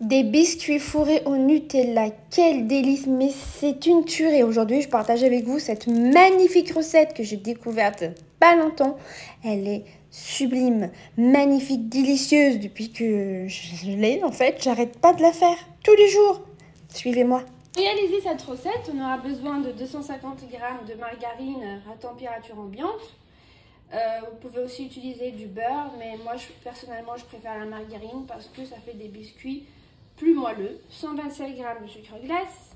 Des biscuits fourrés au Nutella, quel délice, mais c'est une tuerie. Aujourd'hui, je partage avec vous cette magnifique recette que j'ai découverte pas longtemps. Elle est sublime, magnifique, délicieuse. Depuis que je l'ai, en fait, j'arrête pas de la faire tous les jours. Suivez-moi. Pour réaliser cette recette, on aura besoin de 250 g de margarine à température ambiante. Vous pouvez aussi utiliser du beurre, mais moi personnellement je préfère la margarine parce que ça fait des biscuits plus moelleux. 125 g de sucre glace,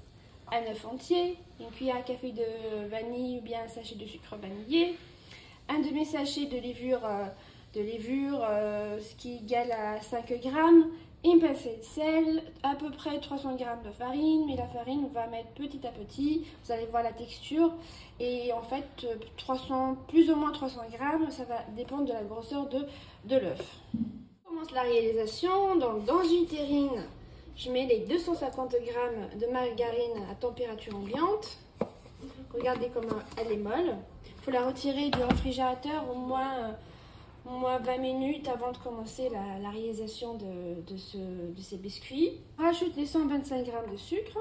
un œuf entier, une cuillère à café de vanille ou bien un sachet de sucre vanillé, un demi-sachet de levure, ce qui égale à 5 g, une pincée de sel, à peu près 300 g de farine, mais la farine on va mettre petit à petit, vous allez voir la texture, et en fait plus ou moins 300 g, ça va dépendre de la grosseur de l'œuf. On commence la réalisation. Donc dans une terrine, je mets les 250 g de margarine à température ambiante. Regardez comment elle est molle. Il faut la retirer du réfrigérateur au moins 20 minutes avant de commencer la réalisation de ces biscuits. On rajoute les 125 g de sucre,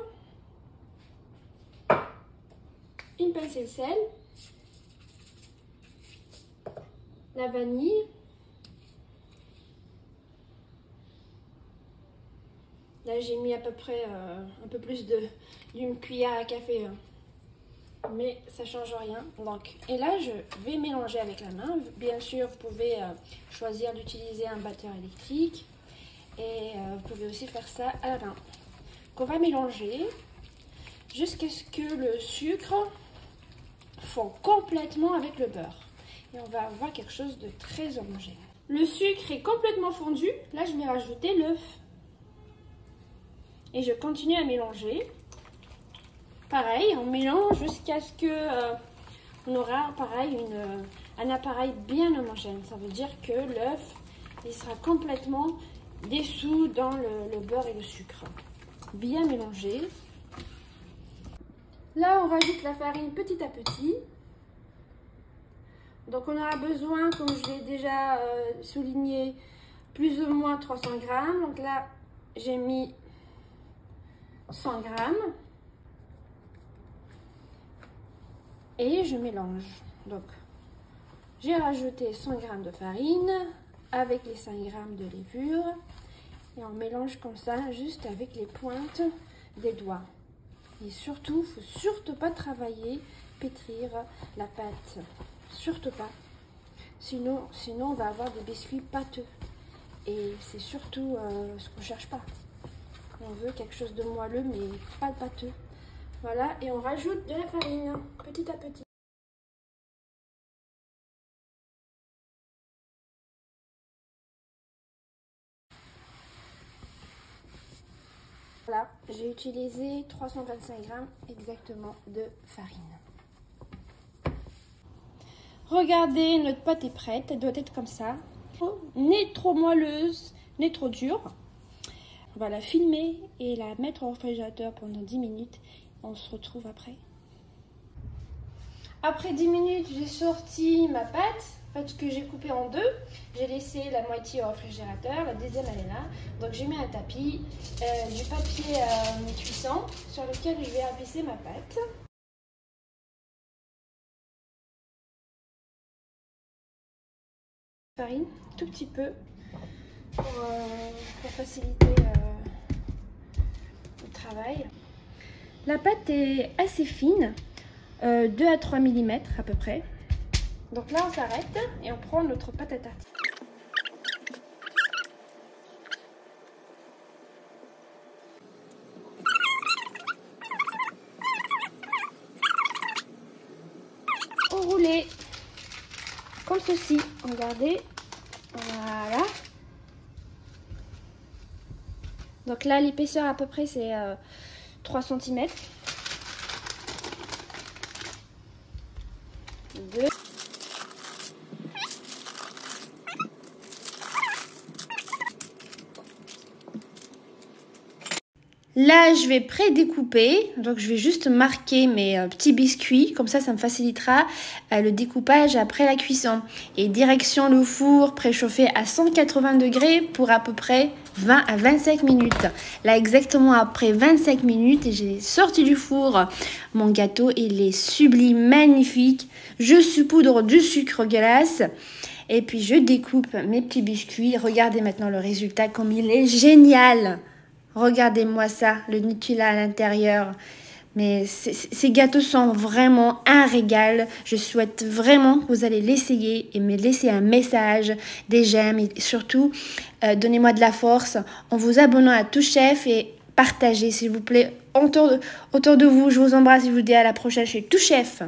une pincée de sel, la vanille, là j'ai mis à peu près un peu plus d'une cuillère à café, mais ça change rien. Donc, et là je vais mélanger avec la main. Bien sûr vous pouvez choisir d'utiliser un batteur électrique, et vous pouvez aussi faire ça à la main. Donc on va mélanger jusqu'à ce que le sucre fond complètement avec le beurre, et on va avoir quelque chose de très homogène. Le sucre est complètement fondu. Là je vais rajouter l'œuf et je continue à mélanger. Pareil, on mélange jusqu'à ce que on aura pareil un appareil bien homogène. Ça veut dire que l'œuf il sera complètement dissous dans le beurre et le sucre. Bien mélangé. Là on rajoute la farine petit à petit. Donc on aura besoin, comme je l'ai déjà souligné, plus ou moins 300 g. Donc là j'ai mis 100 g. Et je mélange. Donc j'ai rajouté 100 g de farine avec les 5 g de levure, et on mélange comme ça juste avec les pointes des doigts. Et surtout, il ne faut surtout pas travailler, pétrir la pâte, surtout pas, sinon on va avoir des biscuits pâteux, et c'est surtout ce qu'on ne cherche pas. On veut quelque chose de moelleux mais pas pâteux. Voilà, et on rajoute de la farine petit à petit. Voilà, j'ai utilisé 325 g exactement de farine. Regardez, notre pâte est prête, elle doit être comme ça. Ni trop moelleuse, ni trop dure. On va la filmer et la mettre au réfrigérateur pendant 10 minutes. On se retrouve après. Après 10 minutes, j'ai sorti ma pâte, que j'ai coupée en deux. J'ai laissé la moitié au réfrigérateur, la deuxième elle est là. Donc j'ai mis un tapis, du papier cuisson sur lequel je vais apaiser ma pâte. Farine, tout petit peu, pour faciliter le travail. La pâte est assez fine, 2 à 3 mm à peu près. Donc là on s'arrête et on prend notre pâte à tartiner. Enrouler comme ceci, regardez, voilà. Donc là l'épaisseur à peu près c'est 3 cm. 2. Là, je vais pré-découper, donc je vais juste marquer mes petits biscuits, comme ça me facilitera le découpage après la cuisson. Et direction le four préchauffé à 180 degrés pour à peu près 20 à 25 minutes. Là, exactement après 25 minutes, j'ai sorti du four mon gâteau. Il est sublime, magnifique. Je saupoudre du sucre glace. Et puis, je découpe mes petits biscuits. Regardez maintenant le résultat, comme il est génial. Regardez-moi ça, le Nutella à l'intérieur. Mais ces gâteaux sont vraiment un régal. Je souhaite vraiment que vous allez l'essayer et me laisser un message, des j'aime et surtout, donnez-moi de la force en vous abonnant à Tout Chef et partagez s'il vous plaît autour de vous. Je vous embrasse et je vous dis à la prochaine chez Tout Chef.